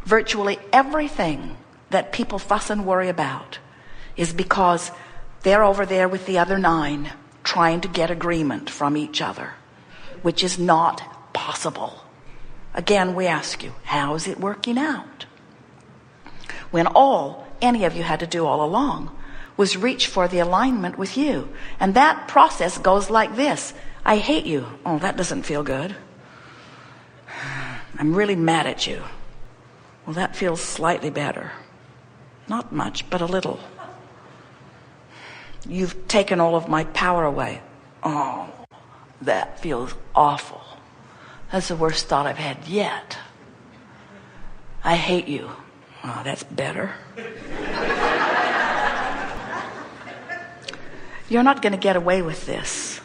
Virtually everything that people fuss and worry about is because they're over there with the other 9 trying to get agreement from each other, which is not possible. Again, we ask you, how is it working out? When all any of you had to do all along was reach for the alignment with you. And that process goes like this. I hate you. Oh, that doesn't feel good. I'm really mad at you. Well, that feels slightly better. Not much, but a little. You've taken all of my power away. Oh, that feels awful. That's the worst thought I've had yet. I hate you. Oh, that's better. You're not going to get away with this.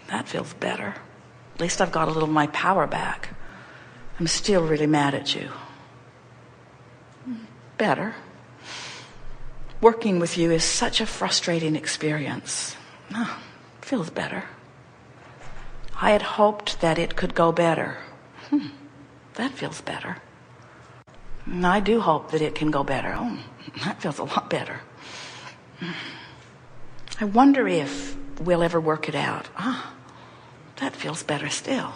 That feels better. At least I've got a little of my power back. I'm still really mad at you. Better. Working with you is such a frustrating experience. Oh, feels better. I had hoped that it could go better. That feels better. And I do hope that it can go better. Oh, that feels a lot better. I wonder if we'll ever work it out. That feels better still.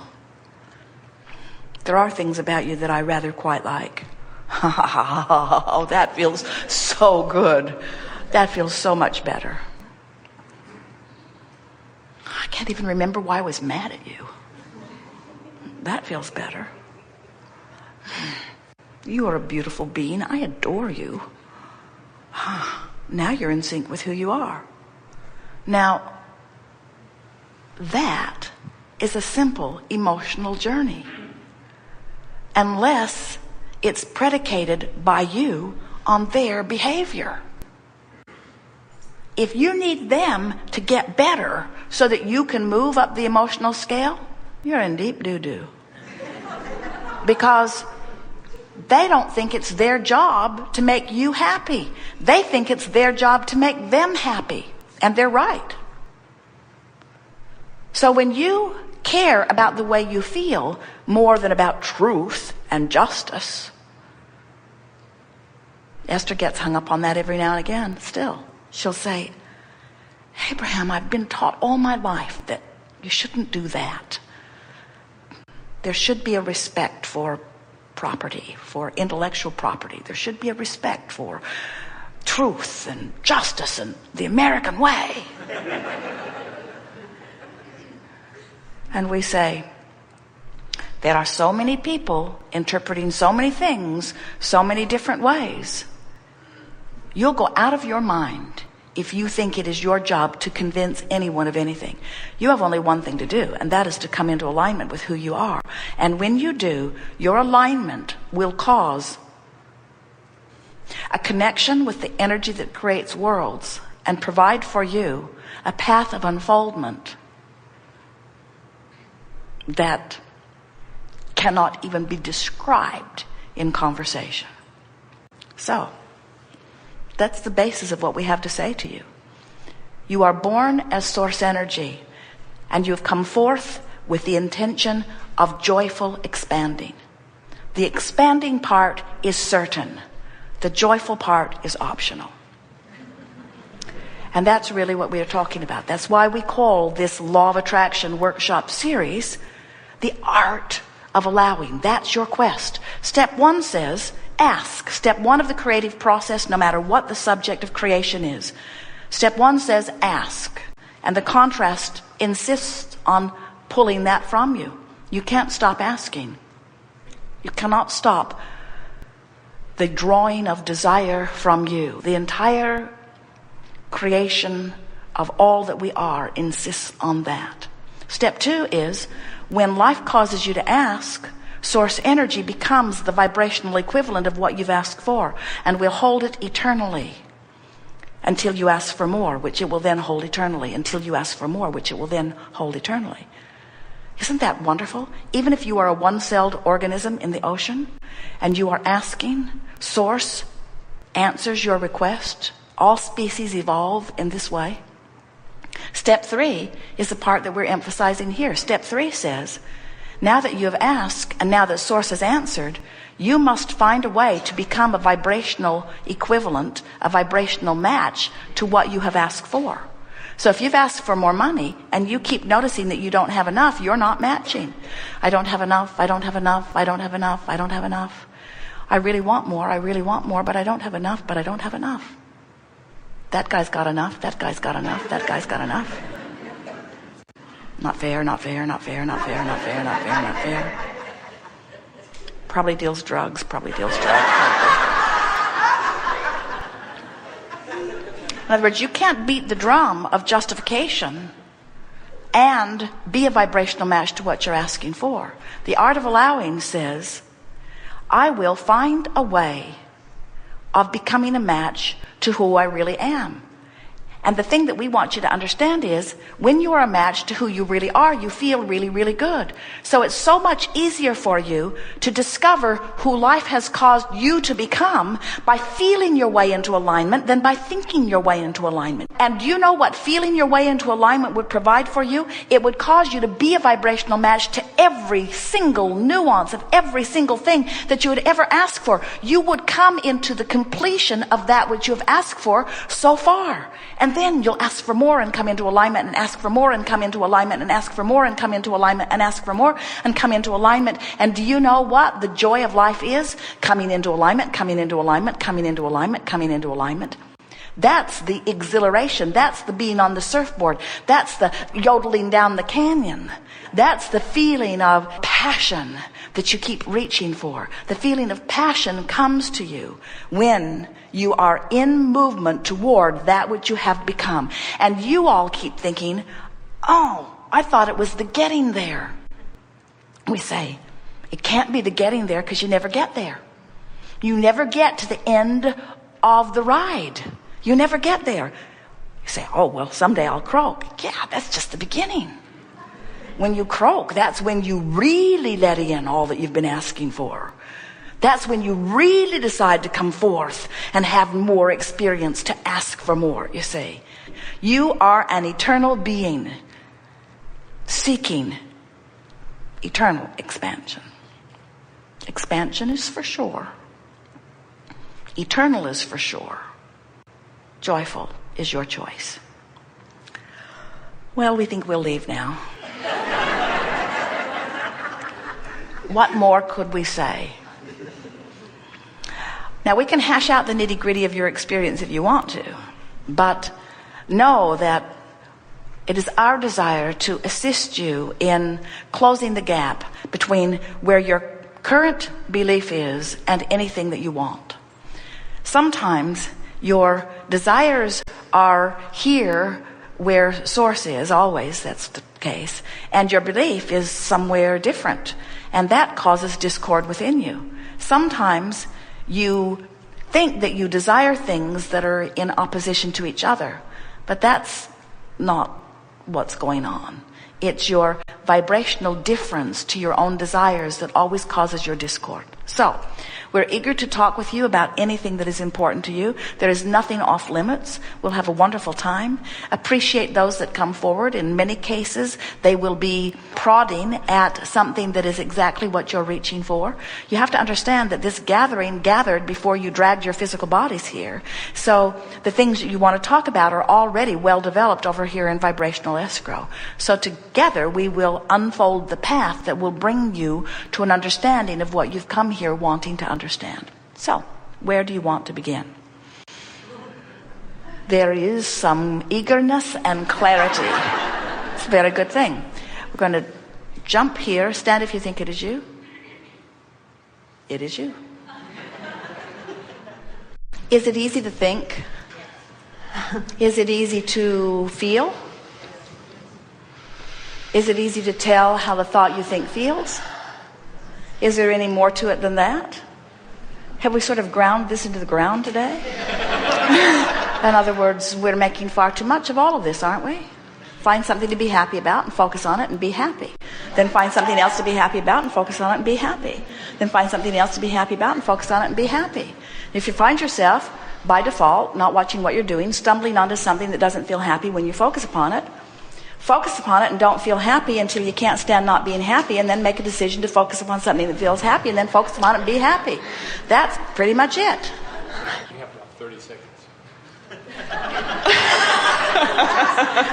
There are things about you that I rather quite like. Oh, that feels so good. That feels so much better. I can't even remember why I was mad at you. That feels better. You are a beautiful being. I adore you. Now you're in sync with who you are. Now, that is a simple emotional journey. Unless it's predicated by you on their behavior. If you need them to get better so that you can move up the emotional scale, you're in deep doo-doo. Because they don't think it's their job to make you happy. They think it's their job to make them happy. And they're right. So when you care about the way you feel more than about truth and justice, Esther gets hung up on that every now and again still. She'll say, Abraham, I've been taught all my life that you shouldn't do that. There should be a respect for property, for intellectual property. There should be a respect for truth and justice and the American way. And we say, there are so many people interpreting so many things so many different ways. You'll go out of your mind if you think it is your job to convince anyone of anything. You have only one thing to do, and that is to come into alignment with who you are. And when you do, your alignment will cause a connection with the energy that creates worlds and provide for you a path of unfoldment that cannot even be described in conversation. So, that's the basis of what we have to say to you. You are born as source energy, and you have come forth with the intention of joyful expanding. The expanding part is certain. The joyful part is optional. And that's really what we are talking about. That's why we call this Law of Attraction workshop series the art of allowing. That's your quest. Step 1 says, ask. Step 1 of the creative process, no matter what the subject of creation is. Step 1 says, ask. And the contrast insists on pulling that from you. You can't stop asking. You cannot stop the drawing of desire from you. The entire creation of all that we are insists on that. Step 2 is, when life causes you to ask, source energy becomes the vibrational equivalent of what you've asked for, and will hold it eternally until you ask for more, which it will then hold eternally, until you ask for more, which it will then hold eternally. Isn't that wonderful? Even if you are a one-celled organism in the ocean and you are asking, source answers your request. All species evolve in this way. Step 3 is the part that we're emphasizing here. Step 3 says, now that you have asked and now that source has answered, You must find a way to become a vibrational equivalent, a vibrational match to what you have asked for. So if you've asked for more money and you keep noticing that you don't have enough, you're not matching. I don't have enough, I don't have enough, I don't have enough, I don't have enough. I really want more, but I don't have enough, but I don't have enough. That guy's got enough, that guy's got enough, that guy's got enough. Not fair, not fair, not fair, not fair, not fair, not fair, not fair. Probably deals drugs, probably deals drugs. In other words, you can't beat the drum of justification and be a vibrational match to what you're asking for. The art of allowing says, I will find a way of becoming a match to who I really am. And the thing that we want you to understand is, when you are a match to who you really are, you feel really, really good. So it's so much easier for you to discover who life has caused you to become by feeling your way into alignment than by thinking your way into alignment. And do you know what feeling your way into alignment would provide for you? It would cause you to be a vibrational match to every single nuance of every single thing that you would ever ask for. You would come into the completion of that which you have asked for so far. And then you'll ask for more and come into alignment, and ask for more and come into alignment, and ask for more and come into alignment, and ask for more and come into alignment. And do you know what the joy of life is? Coming into alignment, coming into alignment, coming into alignment, coming into alignment. That's the exhilaration. That's the being on the surfboard. That's the yodeling down the canyon. That's the feeling of passion that you keep reaching for. The feeling of passion comes to you when you are in movement toward that which you have become. And you all keep thinking, oh, I thought it was the getting there. We say, it can't be the getting there because you never get there. You never get to the end of the ride. You never get there. You say, oh, well, someday I'll croak. Yeah, that's just the beginning. When you croak, that's when you really let in all that you've been asking for. That's when you really decide to come forth and have more experience, to ask for more, you see. You are an eternal being seeking eternal expansion. Expansion is for sure. Eternal is for sure. Joyful is your choice. Well, we think we'll leave now. What more could we say? Now, we can hash out the nitty-gritty of your experience if you want to, but know that it is our desire to assist you in closing the gap between where your current belief is and anything that you want. Sometimes your desires are here where source is, always that's the case, and your belief is somewhere different, and that causes discord within you. Sometimes you think that you desire things that are in opposition to each other, but that's not what's going on. It's your vibrational difference to your own desires that always causes your discord. So, we're eager to talk with you about anything that is important to you. There is nothing off limits. We'll have a wonderful time. Appreciate those that come forward. In many cases, they will be prodding at something that is exactly what you're reaching for. You have to understand that this gathering gathered before you dragged your physical bodies here. So the things that you want to talk about are already well developed over here in vibrational escrow. So together we will unfold the path that will bring you to an understanding of what you've come here wanting to understand. So, where do you want to begin? There is some eagerness and clarity. It's a very good thing. We're going to jump here. Stand if you think it is you. It is you. Is it easy to think? Is it easy to feel? Is it easy to tell how the thought you think feels? Is there any more to it than that? Have we sort of ground this into the ground today? In other words, we're making far too much of all of this, aren't we? Find something to be happy about and focus on it and be happy. Then find something else to be happy about and focus on it and be happy. Then find something else to be happy about and focus on it and be happy. If you find yourself, by default, not watching what you're doing, stumbling onto something that doesn't feel happy when you focus upon it, Focus upon it and don't feel happy until you can't stand not being happy, and then make a decision to focus upon something that feels happy, and then focus upon it and be happy. That's pretty much it. You have about 30 seconds.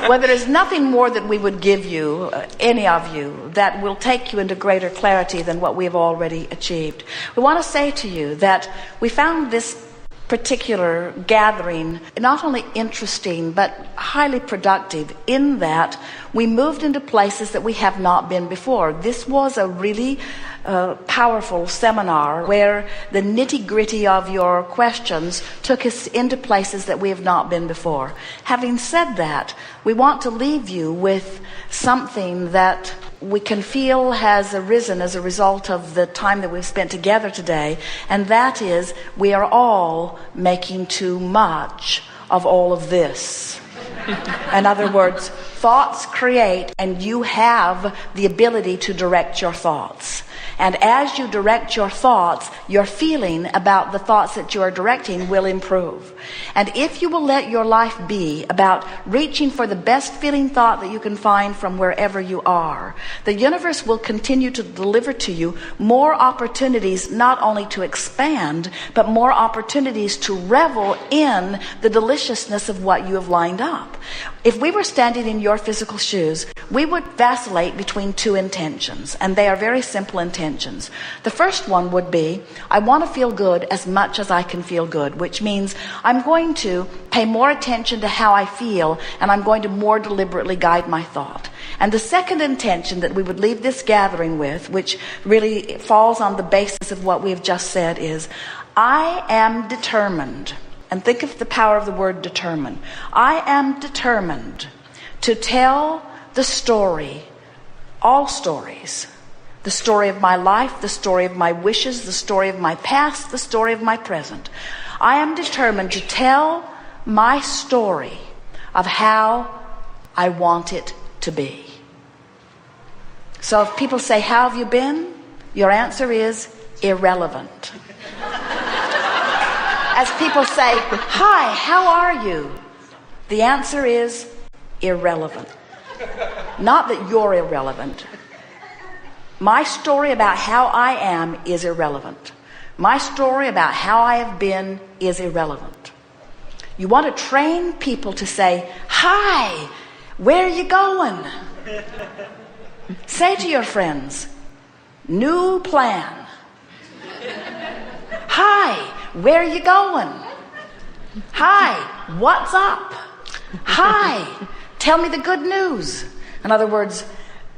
Well, there is nothing more that we would give you, any of you, that will take you into greater clarity than what we have already achieved. We want to say to you that we found this particular gathering not only interesting but highly productive, in that we moved into places that we have not been before. This was a really powerful seminar where the nitty-gritty of your questions took us into places that we have not been before. Having said that, we want to leave you with something that we can feel has arisen as a result of the time that we've spent together today, and that is, we are all making too much of all of this. In other words, thoughts create, and you have the ability to direct your thoughts. And as you direct your thoughts, your feeling about the thoughts that you are directing will improve. And if you will let your life be about reaching for the best feeling thought that you can find from wherever you are, the universe will continue to deliver to you more opportunities, not only to expand, but more opportunities to revel in the deliciousness of what you have lined up. If we were standing in your physical shoes, we would vacillate between two intentions, and they are very simple intentions. The first one would be, I want to feel good as much as I can feel good, which means I'm going to pay more attention to how I feel, and I'm going to more deliberately guide my thought. And the second intention that we would leave this gathering with, which really falls on the basis of what we have just said, is, I am determined. And think of the power of the word determined. I am determined to tell the story, all stories, the story of my life, the story of my wishes, the story of my past, the story of my present. I am determined to tell my story of how I want it to be. So if people say, how have you been? Your answer is irrelevant. As people say, hi, how are you? The answer is irrelevant. Not that you're irrelevant. My story about how I am is irrelevant. My story about how I have been is irrelevant. You want to train people to say, hi, where are you going? Say to your friends, new plan. Hi, where are you going? Hi, what's up? Hi, tell me the good news. In other words,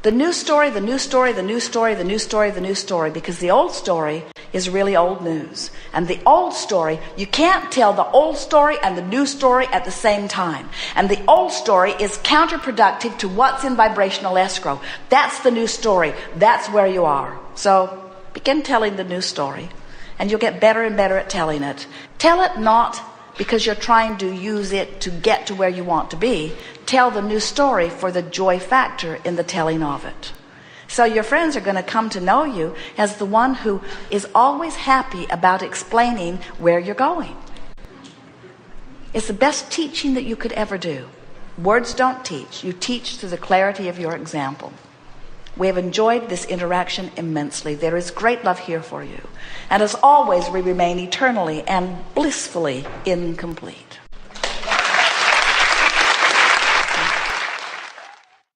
the new story, the new story, the new story, the new story, the new story, because the old story is really old news. And the old story, you can't tell the old story and the new story at the same time. And the old story is counterproductive to what's in vibrational escrow. That's the new story. That's where you are. So begin telling the new story, and you'll get better and better at telling it. Tell it not because you're trying to use it to get to where you want to be. Tell the new story for the joy factor in the telling of it. So your friends are going to come to know you as the one who is always happy about explaining where you're going. It's the best teaching that you could ever do. Words don't teach. You teach through the clarity of your example. We have enjoyed this interaction immensely. There is great love here for you. And as always, we remain eternally and blissfully incomplete.